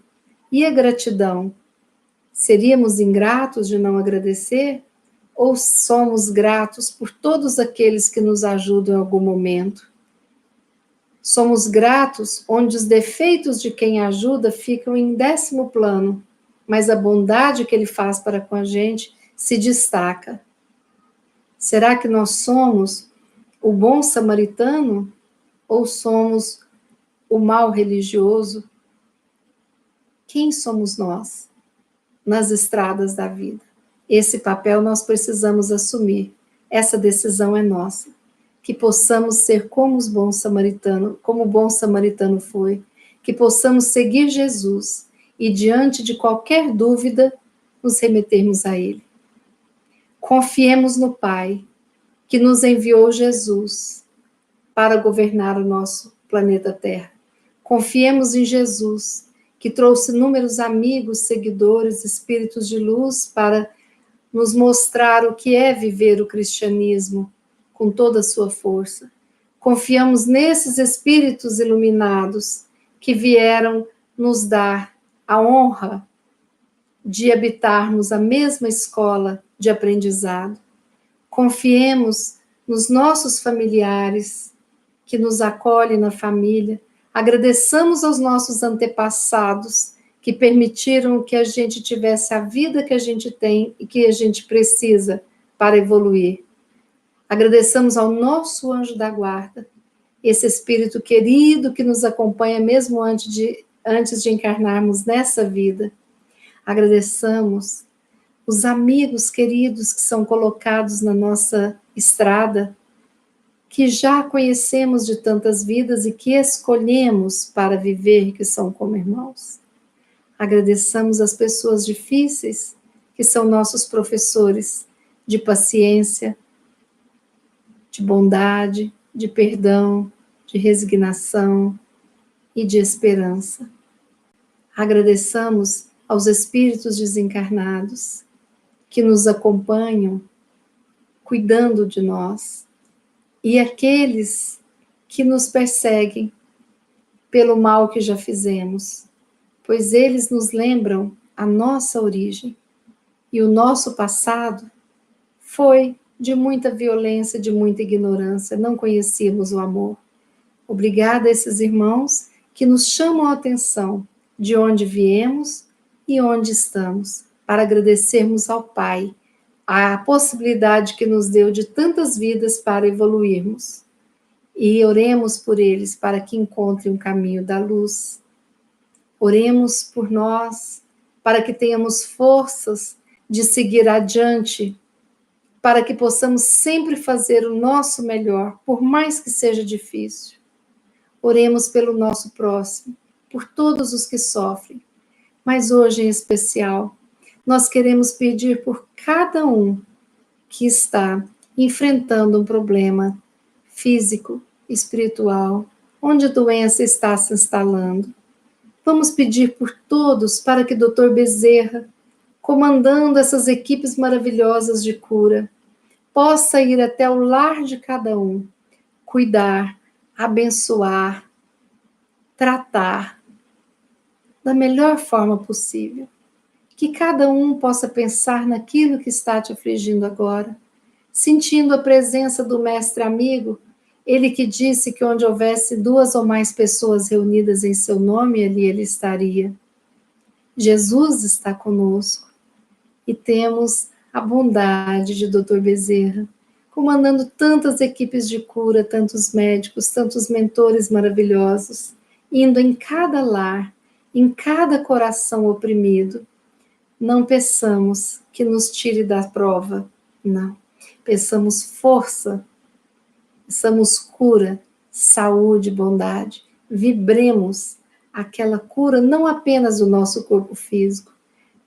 E a gratidão? Seríamos ingratos de não agradecer? Ou somos gratos por todos aqueles que nos ajudam em algum momento? Somos gratos onde os defeitos de quem ajuda ficam em 10º plano, mas a bondade que ele faz para com a gente se destaca. Será que nós somos o bom samaritano ou somos o mal religioso? Quem somos nós nas estradas da vida? Esse papel nós precisamos assumir. Essa decisão é nossa. Que possamos ser como os bons samaritanos, como o bom samaritano foi, que possamos seguir Jesus e diante de qualquer dúvida nos remetermos a Ele. Confiemos no Pai, que nos enviou Jesus para governar o nosso planeta Terra. Confiemos em Jesus, que trouxe inúmeros amigos, seguidores, espíritos de luz para nos mostrar o que é viver o cristianismo com toda a sua força. Confiamos nesses espíritos iluminados que vieram nos dar a honra de habitarmos a mesma escola de aprendizado. Confiemos nos nossos familiares que nos acolhem na família. Agradeçamos aos nossos antepassados que permitiram que a gente tivesse a vida que a gente tem e que a gente precisa para evoluir. Agradeçamos ao nosso anjo da guarda, esse espírito querido que nos acompanha mesmo antes de encarnarmos nessa vida. Agradeçamos os amigos queridos que são colocados na nossa estrada, que já conhecemos de tantas vidas e que escolhemos para viver, que são como irmãos. Agradeçamos as pessoas difíceis, que são nossos professores de paciência, de bondade, de perdão, de resignação e de esperança. Agradeçamos aos espíritos desencarnados que nos acompanham, cuidando de nós, e aqueles que nos perseguem pelo mal que já fizemos, pois eles nos lembram a nossa origem, e o nosso passado foi de muita violência, de muita ignorância, não conhecíamos o amor. Obrigada a esses irmãos que nos chamam a atenção de onde viemos e onde estamos, para agradecermos ao Pai a possibilidade que nos deu de tantas vidas para evoluirmos. E oremos por eles para que encontrem o caminho da luz. Oremos por nós, para que tenhamos forças de seguir adiante, para que possamos sempre fazer o nosso melhor, por mais que seja difícil. Oremos pelo nosso próximo, por todos os que sofrem, mas hoje em especial, nós queremos pedir por cada um que está enfrentando um problema físico, espiritual, onde a doença está se instalando. Vamos pedir por todos para que o Dr. Bezerra, comandando essas equipes maravilhosas de cura, possa ir até o lar de cada um, cuidar, abençoar, tratar da melhor forma possível. Que cada um possa pensar naquilo que está te afligindo agora, sentindo a presença do mestre amigo, ele que disse que onde houvesse 2 ou mais pessoas reunidas em seu nome, ali ele estaria. Jesus está conosco e temos a bondade de Dr. Bezerra, comandando tantas equipes de cura, tantos médicos, tantos mentores maravilhosos, indo em cada lar, em cada coração oprimido. Não peçamos que nos tire da prova, não. Peçamos força, peçamos cura, saúde, bondade. Vibremos aquela cura não apenas do nosso corpo físico,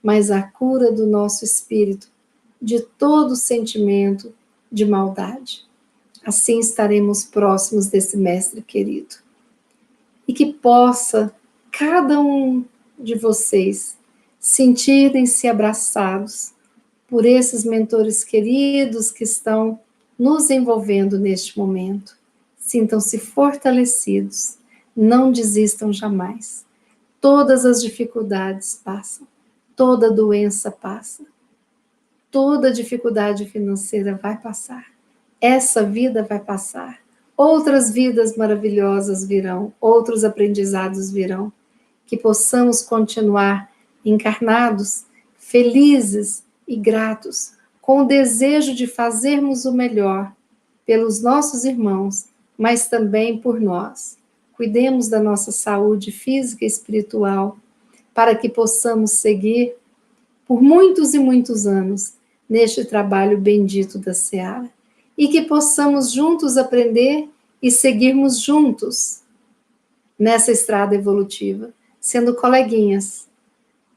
mas a cura do nosso espírito, de todo sentimento de maldade. Assim estaremos próximos desse mestre querido. E que possa cada um de vocês sentirem-se abraçados por esses mentores queridos que estão nos envolvendo neste momento. Sintam-se fortalecidos, não desistam jamais. Todas as dificuldades passam, toda doença passa, toda dificuldade financeira vai passar. Essa vida vai passar. Outras vidas maravilhosas virão, outros aprendizados virão. Que possamos continuar encarnados, felizes e gratos, com o desejo de fazermos o melhor pelos nossos irmãos, mas também por nós. Cuidemos da nossa saúde física e espiritual, para que possamos seguir por muitos e muitos anos neste trabalho bendito da Seara, e que possamos juntos aprender e seguirmos juntos nessa estrada evolutiva, sendo coleguinhas.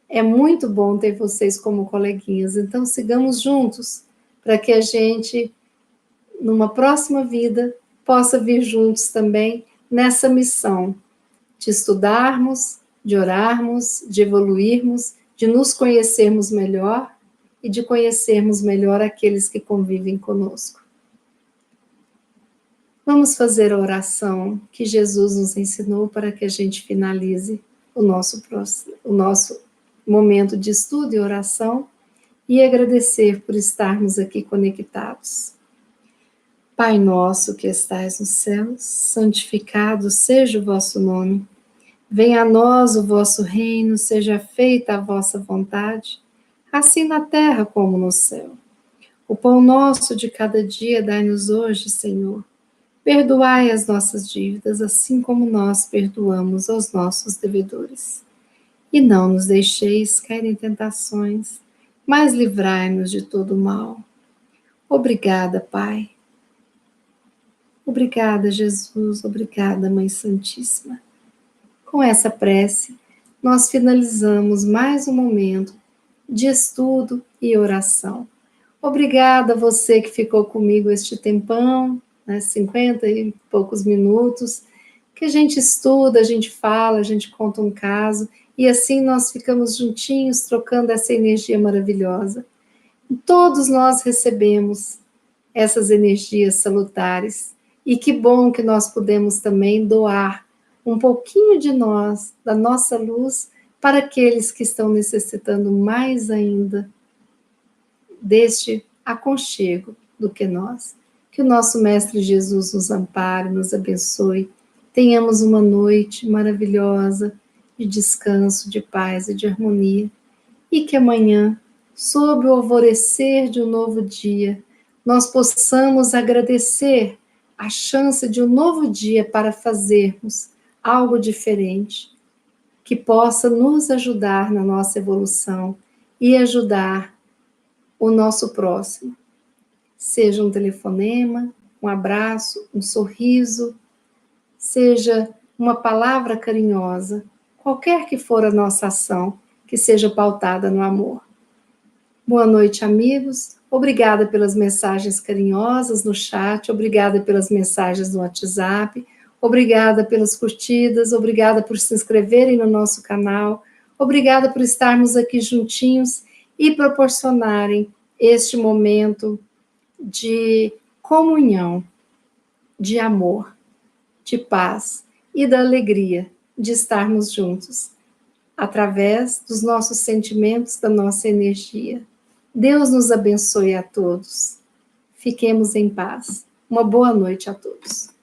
É muito bom ter vocês como coleguinhas, então sigamos juntos, para que a gente, numa próxima vida, possa vir juntos também nessa missão de estudarmos, de orarmos, de evoluirmos, de nos conhecermos melhor e de conhecermos melhor aqueles que convivem conosco. Vamos fazer a oração que Jesus nos ensinou para que a gente finalize o nosso momento de estudo e oração e agradecer por estarmos aqui conectados. Pai nosso que estais nos céus, santificado seja o vosso nome. Venha a nós o vosso reino, seja feita a vossa vontade, assim na terra como no céu. O pão nosso de cada dia dai-nos hoje, Senhor. Perdoai as nossas dívidas, assim como nós perdoamos aos nossos devedores. E não nos deixeis cair em tentações, mas livrai-nos de todo o mal. Obrigada, Pai. Obrigada, Jesus. Obrigada, Mãe Santíssima. Com essa prece, nós finalizamos mais um momento de estudo e oração. Obrigada a você que ficou comigo este tempão, 50 e poucos minutos, que a gente estuda, a gente fala, a gente conta um caso, e assim nós ficamos juntinhos, trocando essa energia maravilhosa. E todos nós recebemos essas energias salutares, e que bom que nós podemos também doar um pouquinho de nós, da nossa luz, para aqueles que estão necessitando mais ainda deste aconchego do que nós. Que o nosso Mestre Jesus nos ampare, nos abençoe, tenhamos uma noite maravilhosa de descanso, de paz e de harmonia, e que amanhã, sob o alvorecer de um novo dia, nós possamos agradecer a chance de um novo dia para fazermos algo diferente, que possa nos ajudar na nossa evolução e ajudar o nosso próximo. Seja um telefonema, um abraço, um sorriso, seja uma palavra carinhosa, qualquer que for a nossa ação, que seja pautada no amor. Boa noite, amigos. Obrigada pelas mensagens carinhosas no chat, obrigada pelas mensagens no WhatsApp, obrigada pelas curtidas, obrigada por se inscreverem no nosso canal, obrigada por estarmos aqui juntinhos e proporcionarem este momento de comunhão, de amor, de paz e da alegria de estarmos juntos, através dos nossos sentimentos, da nossa energia. Deus nos abençoe a todos. Fiquemos em paz. Uma boa noite a todos.